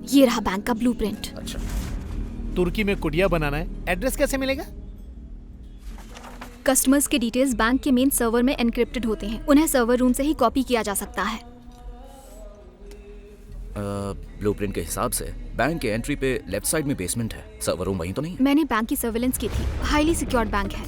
ये रहा बैंक का ब्लूप्रिंट। अच्छा, तुर्की में कुटिया बनाना है, एड्रेस कैसे मिलेगा? कस्टमर्स के डिटेल्स बैंक के मेन सर्वर में एनक्रिप्टेड होते हैं, उन्हें सर्वर रूम से ही कॉपी किया जा सकता है। ब्लूप्रिंट के हिसाब से बैंक के एंट्री पे लेफ्ट साइड में बेसमेंट है। सर्वर रूम वहीं तो नहीं? मैंने बैंक की सर्वेलेंस की थी, हाईली सिक्योर्ड बैंक है,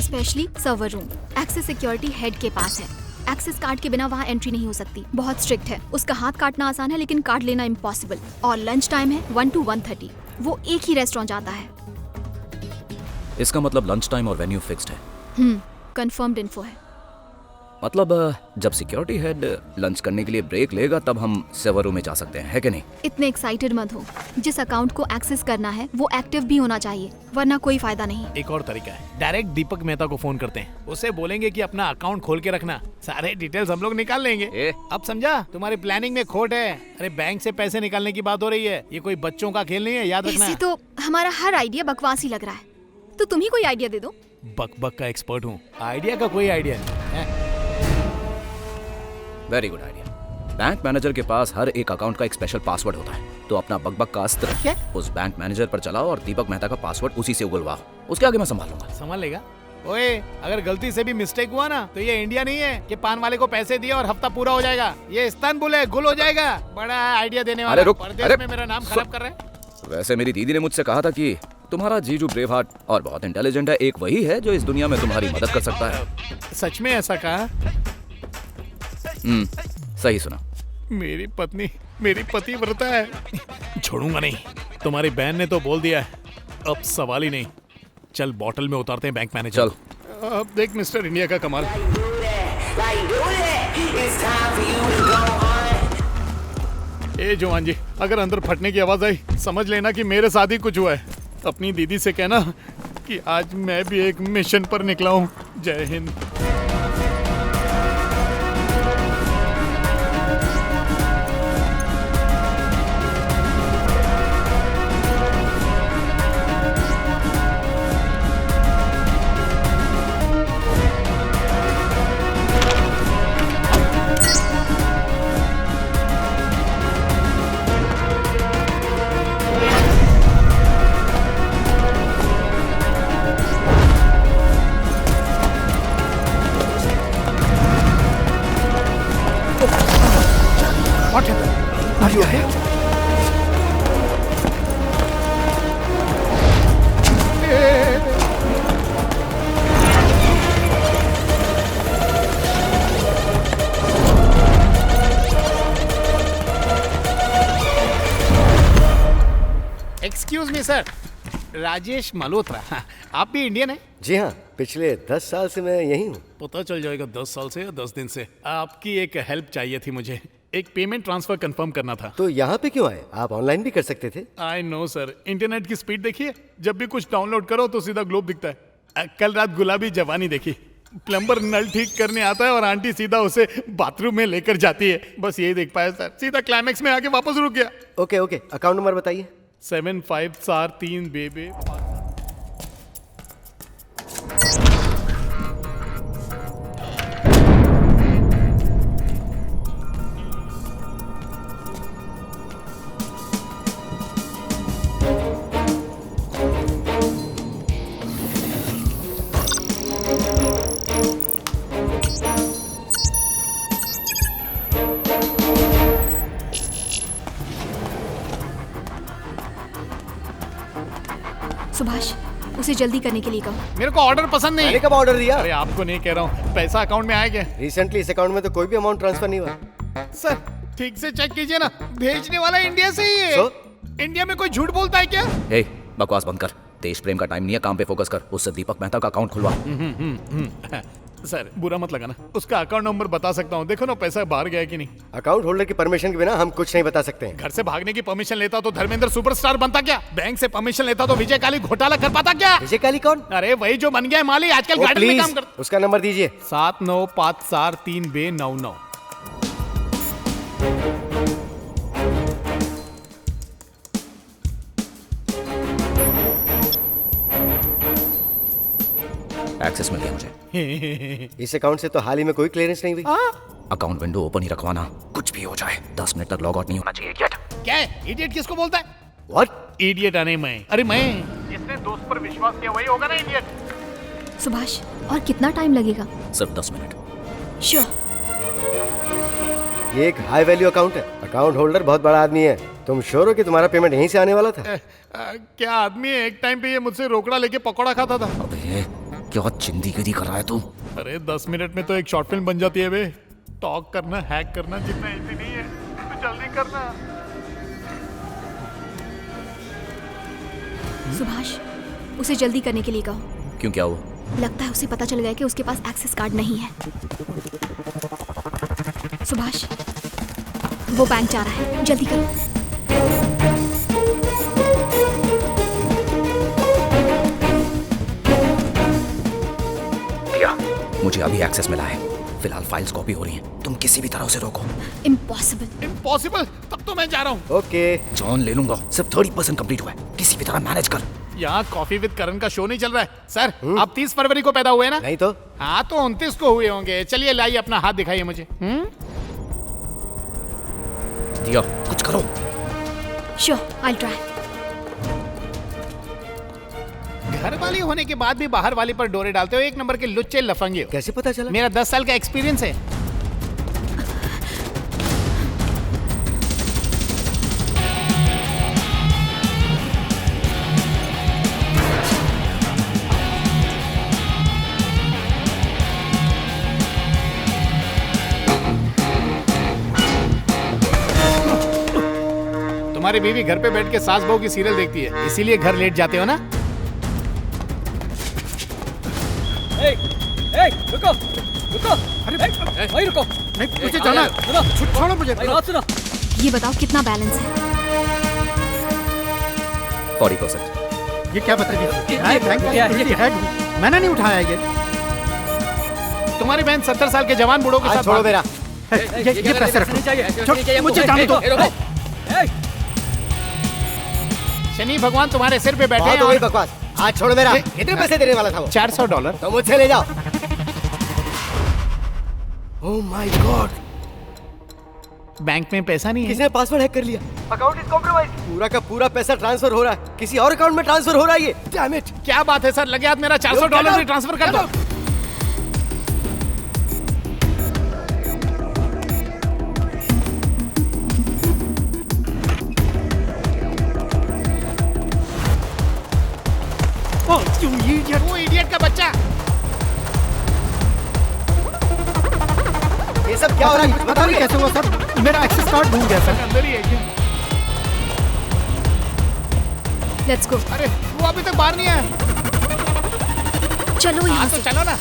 specially server room. Access security head के पास है। एक्सेस कार्ड के बिना वहाँ एंट्री नहीं हो सकती, बहुत स्ट्रिक्ट है। उसका हाथ काटना आसान है लेकिन कार्ड लेना इम्पॉसिबल। और लंच टाइम है 1 to 1:30। वो एक ही रेस्टोरेंट जाता है। इसका मतलब लंच टाइम और वेन्यू फिक्स्ड है। कंफर्म्ड इन्फो है। मतलब जब सिक्योरिटी हेड लंच करने के लिए ब्रेक लेगा तब हम सर्वर रूम में जा सकते हैं, है कि नहीं? इतने एक्साइटेड मत हो। जिस अकाउंट को एक्सेस करना है वो एक्टिव भी होना चाहिए, वरना कोई फायदा नहीं। एक और तरीका है, डायरेक्ट दीपक मेहता को फोन करते हैं, उसे बोलेंगे कि अपना अकाउंट खोल के रखना, सारे डिटेल्स हम लोग निकाल लेंगे। अब समझा? तुम्हारी प्लानिंग में खोट है। अरे बैंक से पैसे निकालने की बात हो रही है, ये कोई बच्चों का खेल नहीं है, याद रखना। ऐसे तो हमारा हर आइडिया बकवास ही लग रहा है, तो तुम ही कोई आइडिया दे दो। बक का एक्सपर्ट हूँ, आइडिया का कोई आइडिया नहीं है। Very good idea. Bank manager के पास हर एक अकाउंट का एक स्पेशल पासवर्ड होता है, तो अपना बक का अस्त्र क्या? उस बैंक मैनेजर पर चलाओ और दीपक मेहता का पासवर्ड उसी से उगलवाओ। उसके आगे मैं संभाल लूंगा। संभाल लेगा? ओए, अगर गलती से भी मिस्टेक हुआ ना तो ये इंडिया नहीं है कि पान वाले को पैसे दिए और हफ्ता पूरा हो जाएगा। ये इस्तांबुल है, गुल हो जाएगा। बड़ा आइडिया देने वाला। अरे रुक, परदेश में मेरा नाम खराब कर रहे हैं। वैसे मेरी दीदी ने मुझसे कहा था कि तुम्हारा जीजू ब्रेव हार्ट और बहुत इंटेलिजेंट है, एक वही है जो इस दुनिया में तुम्हारी मदद कर सकता है। सच में ऐसा कहा? सही सुना। मेरी पत्नी मेरी पतिव्रता है, छोड़ूंगा नहीं। तुम्हारी बहन ने तो बोल दिया है, अब सवाल ही नहीं। चल बॉटल में उतारते हैं बैंक मैनेजर। चल। अब देख मिस्टर इंडिया का कमाल। ए जवान जी, अगर अंदर फटने की आवाज आई समझ लेना कि मेरे साथ ही कुछ हुआ है। अपनी दीदी से कहना कि आज मैं भी एक मिशन पर निकला हूँ। जय Hind. What happened? Are you okay? Excuse me sir, Rajesh Malhotra. आप भी इंडियन हैं? जी हाँ, पिछले 10 साल से मैं यहीं हूँ। पता चल जाएगा 10 साल से या 10 दिन से। आपकी एक हेल्प चाहिए थी मुझे, एक पेमेंट ट्रांसफर कंफर्म करना था। तो यहाँ पे क्यों आए? आप ऑनलाइन भी कर सकते थे। आई नो सर, इंटरनेट की स्पीड देखिए, जब भी कुछ डाउनलोड करो तो सीधा ग्लोब दिखता है। कल रात गुलाबी जवानी देखी, प्लम्बर नल ठीक करने आता है और आंटी सीधा उसे बाथरूम में लेकर जाती है। बस यही देख पाया सर, सीधा क्लाइमेक्स में आके वापस रुक गया। ओके, अकाउंट नंबर बताइए। 7543 बेबे। सुभाष, उसे जल्दी करने के लिए कहो। मेरे को ऑर्डर पसंद नहीं मैंने है। कब ऑर्डर दिया? अरे आपको नहीं कह रहा हूँ, पैसा अकाउंट में आया क्या? रिसेंटली इस अकाउंट में तो कोई भी अमाउंट ट्रांसफर नहीं हुआ। सर ठीक से चेक कीजिए ना, भेजने वाला इंडिया से ही है। So? इंडिया में कोई झूठ बोलता है क्या? हे, बकवास बंद कर। देश प्रेम का टाइम नहीं है, काम पे फोकस कर। उससे दीपक मेहता का अकाउंट खुलवा। सर बुरा मत लगाना, उसका अकाउंट नंबर बता सकता हूँ। देखो ना पैसा बाहर गया कि नहीं। अकाउंट होल्डर की परमिशन के बिना हम कुछ नहीं बता सकते हैं। घर से भागने की परमिशन लेता तो धर्मेंद्र सुपरस्टार बनता क्या? बैंक से परमिशन लेता तो विजय काली घोटाला कर पाता क्या? विजय काली कौन? अरे वही जो बन गया है माली, आजकल गार्डन में काम प्लीज करता। उसका नंबर दीजिए। 7954 एक्सेस मिल गया मुझे। इस अकाउंट से तो हाल ही में कोई क्लियरेंस नहीं हुई। अकाउंट विंडो ओपन ही रखवाना, कुछ भी हो जाए 10 मिनट तक लॉग आउट नहीं होना चाहिए। इडियट। क्या है इडियट किसको बोलता है? व्हाट? इडियट आने मैं, अरे मैं जिसने दोस्त पर विश्वास किया वही होगा ना इडियट। सुभाष, और कितना टाइम लगेगा? सिर्फ 10 मिनट। श्योर। ये एक हाई वैल्यू अकाउंट है। अकाउंट होल्डर बहुत बड़ा आदमी है। तुम श्योर हो कि तुम्हारा पेमेंट यहीं से आने वाला था? क्या आदमी है, एक टाइम पे ये मुझसे रोकड़ा लेके पकौड़ा खाता था। अबे क्या चिंदीगिरी कर रहा है तू? अरे 10 मिनट में तो एक शॉर्ट फिल्म बन जाती है बे। टॉक करना, हैक करना जितना इजी नहीं है, तो जल्दी करना। सुभाष, उसे जल्दी करने के लिए कहो। क्यों, क्या हुआ? लगता है उसे पता चल गया कि उसके पास एक्सेस कार्ड नहीं है। सुभाष, वो बैंक जा रहा है, जल्दी करो। दिया, मुझे अभी एक्सेस मिला है। फिलहाल फाइल्स कॉपी हो रही हैं। तुम किसी भी तरह उसे रोको। इम्पॉसिबल। इम्पॉसिबल? तब तो मैं जा रहा हूँ। ओके। जॉन ले लूंगा, सिर्फ 30% कंप्लीट हुआ है। किसी भी तरह मैनेज कर। यहाँ कॉफी विद करण का शो नहीं चल रहा है सर। आप 30 फरवरी को पैदा हुए ना? नहीं तो? हाँ तो 29 को हुए होंगे। चलिए लाइए अपना हाथ दिखाइए मुझे। दिया, कुछ करो। Sure, I try. घर वाली होने के बाद भी बाहर वाली पर डोरे डालते हो। एक नंबर के लुच्चे लफंगे हो। कैसे पता चला? मेरा 10 साल का एक्सपीरियंस है। तुम्हारी बीवी घर पे बैठ के सास बहू की सीरियल देखती है, इसीलिए घर लेट जाते हो ना? रुको रुको, अरे भाई रुको, नहीं मुझे जाना, छोड़ो मुझे। बात सुनो। ये बताओ कितना बैलेंस है? 40%। ये क्या बता मैंने नहीं उठाया ये। तुम्हारी बहन 70 साल के जवान बूढ़ों के आज साथ छोड़ो मेरा। ये पैसे रखो। मुझे जाने दो। शनि भगवान तुम्हारे सिर पे बैठे बहुत हैं हो गई और बकवास। आज छोड़ो मेरा। कितने पैसे देने वाला था वो? $400। तो मुझसे ले जाओ। ओह माय गॉड, बैंक में पैसा नहीं है। किसने पासवर्ड हैक कर लिया? Account is compromised. पूरा का पूरा पैसा ट्रांसफर हो रहा है, किसी और अकाउंट में ट्रांसफर हो रहा है ये। Damn it. क्या बात है सर, लगे हाथ मेरा $400 भी ट्रांसफर कर दो। वो इडियट का बच्चा। ये सब क्या हो रहा है? कुछ बता नहीं कैसे हुआ सर? मेरा एक्सेस कार्ड भूल गया सर। अंदर ही है क्या? Let's go. अरे वो अभी तक बाहर नहीं आया। चलो यहाँ हाँ से। तो चलो ना।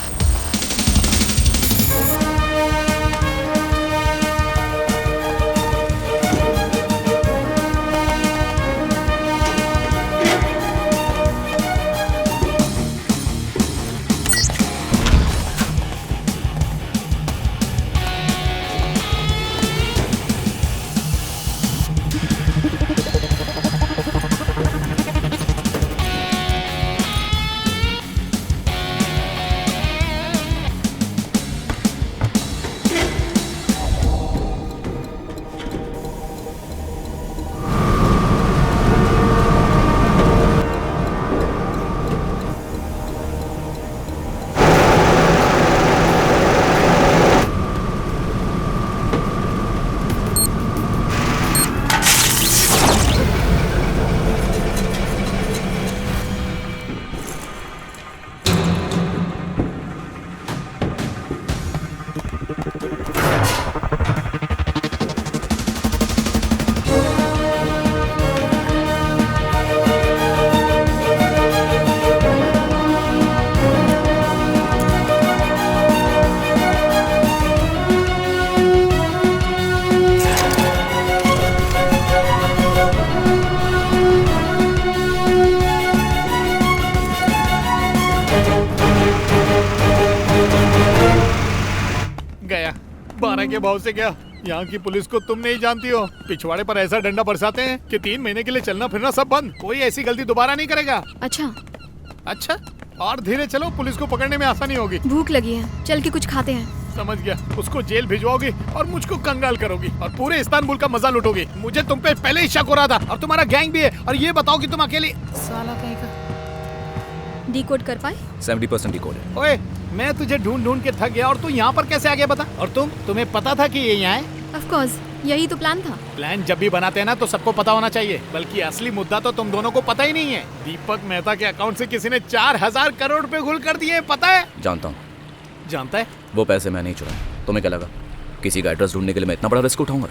गया 12 के भाव से गया। यहाँ की पुलिस को तुम नहीं जानती हो, पिछवाड़े पर ऐसा डंडा बरसाते हैं कि 3 महीने के लिए चलना फिरना सब बंद। कोई ऐसी गलती दोबारा नहीं करेगा। अच्छा, अच्छा और धीरे चलो, पुलिस को पकड़ने में आसानी होगी। भूख लगी है, चल के कुछ खाते हैं। समझ गया। उसको जेल भिजवाओगी और मुझको कंगाल करोगी और पूरे इस्तांबुल का मजा लुटोगी। मुझे तुम पे पहले ही शक हो रहा था और तुम्हारा गैंग भी है। और ये बताओ कि तुम अकेली साला कहीं का डिकोड कर पाए? 70% डिकोड है। ओए, मैं तुझे ढूंढ ढूंढ के थक गया और तू यहाँ पर कैसे आ गया बता। और तुम्हें पता था कि ये यहाँ है? ऑफ कोर्स, यही तो प्लान था। प्लान जब भी बनाते हैं ना तो सबको पता होना चाहिए, बल्कि असली मुद्दा तो तुम दोनों को पता ही नहीं है। दीपक मेहता के अकाउंट से किसी ने 4000 करोड़ रुपए गुल कर दिए, पता है? जानता हूँ। जानता है? वो पैसे मैं नहीं चुराए। तुम्हें क्या लगा किसी का एड्रेस ढूंढने के लिए मैं इतना बड़ा रिस्क उठाऊंगा?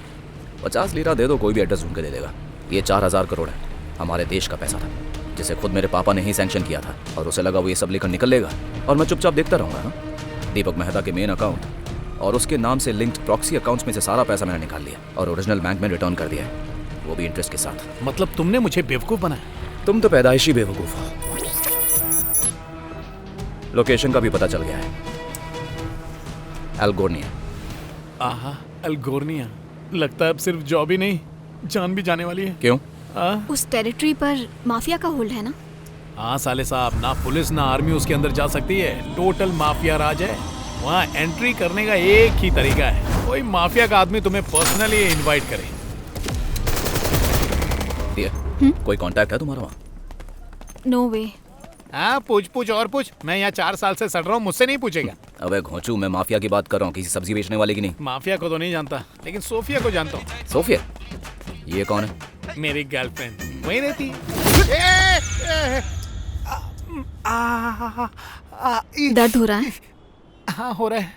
50 लीरा दे दो, कोई भी एड्रेस ढूंढ के दे देगा। ये 4000 करोड़ है, हमारे देश का पैसा था, जिसे खुद मेरे पापा ने ही सैंक्शन किया था। और उसे लगा वो ये सब लेकर निकल लेगा और मैं चुपचाप देखता रहूंगा। हाँ? दीपक मेहता के मेन अकाउंट और उसके नाम से लिंक्ड प्रॉक्सी अकाउंट्स में से सारा पैसा मैंने निकाल लिया और ओरिजिनल बैंक में रिटर्न कर दिया है, वो भी इंटरेस्ट के साथ। मतलब तुमने मुझे बेवकूफ बनाया? तुम तो पैदाइशी बेवकूफ हो। लोकेशन का भी पता चल गया है, एल्गोर्निया। आहा, एल्गोर्निया। लगता है अब सिर्फ जॉब ही नहीं, जान भी जाने वाली है। क्यों? उस टेरिटरी पर माफिया का होल्ड है ना? हाँ साले साहब, ना पुलिस ना आर्मी उसके अंदर जा सकती है। टोटल माफिया राज है। वहाँ एंट्री करने का एक ही तरीका है, कोई माफिया का आदमी तुम्हें पर्सनली इनवाइट करे। कोई कांटेक्ट है तुम्हारा वहाँ? नो वे। हाँ, पूछ और पूछ। मैं यहाँ 4 साल से सड़ रहा हूँ, मुझसे नहीं पूछेगा। अबे घोंचू, मैं माफिया की बात कर रहा हूँ, किसी सब्जी बेचने वाले की नहीं। माफिया को तो नहीं जानता, लेकिन सोफिया को जानता हूँ। सोफिया? ये कौन है? मेरी गर्लफ्रेंड वहीं रहती है। दर्द हो रहा है? हाँ, हो रहा है।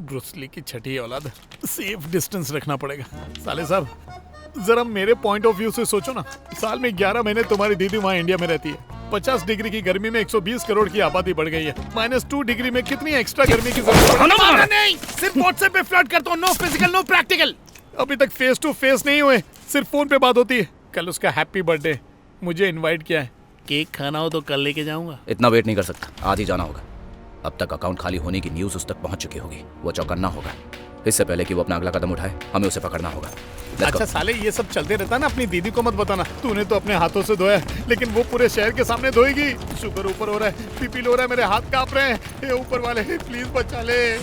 ब्रूसली की छठी औलाद, सेफ डिस्टेंस रखना पड़ेगा। साले साहब, जरा मेरे पॉइंट ऑफ व्यू से सोचो ना। साल में 11 महीने तुम्हारी दीदी वहाँ इंडिया में रहती है। 50 डिग्री की गर्मी में 120 करोड़ की आबादी बढ़ गई है। -2 डिग्री में कितनी एक्स्ट्रा गर्मी की जरूरत है? नहीं, सिर्फ व्हाट्सएप पे फ्लर्ट करता हूँ। No physical, no practical. अभी तक फेस टू फेस नहीं हुए, सिर्फ फोन पे बात होती है। कल उसका हैप्पी बर्थडे, मुझे इनवाइट किया है। केक खाना हो तो कल लेके जाऊंगा। इतना वेट नहीं कर सकता, आज ही जाना होगा। अब तक अकाउंट खाली होने की न्यूज़ उस तक पहुंच चुकी होगी, वो चौकन्ना होगा। इससे पहले कि वो अपना अगला कदम उठाए, हमें उसे पकड़ना होगा। Let's अच्छा go. साले, ये सब चलते रहता ना, अपनी दीदी को मत बताना। तूने तो अपने हाथों से धोया, लेकिन वो पूरे शहर के सामने धोएगी। शुगर ऊपर हो रहा है, बीपी लो हो रहा है, मेरे हाथ कांप रहे हैं। हे ऊपर वाले, प्लीज बचा ले।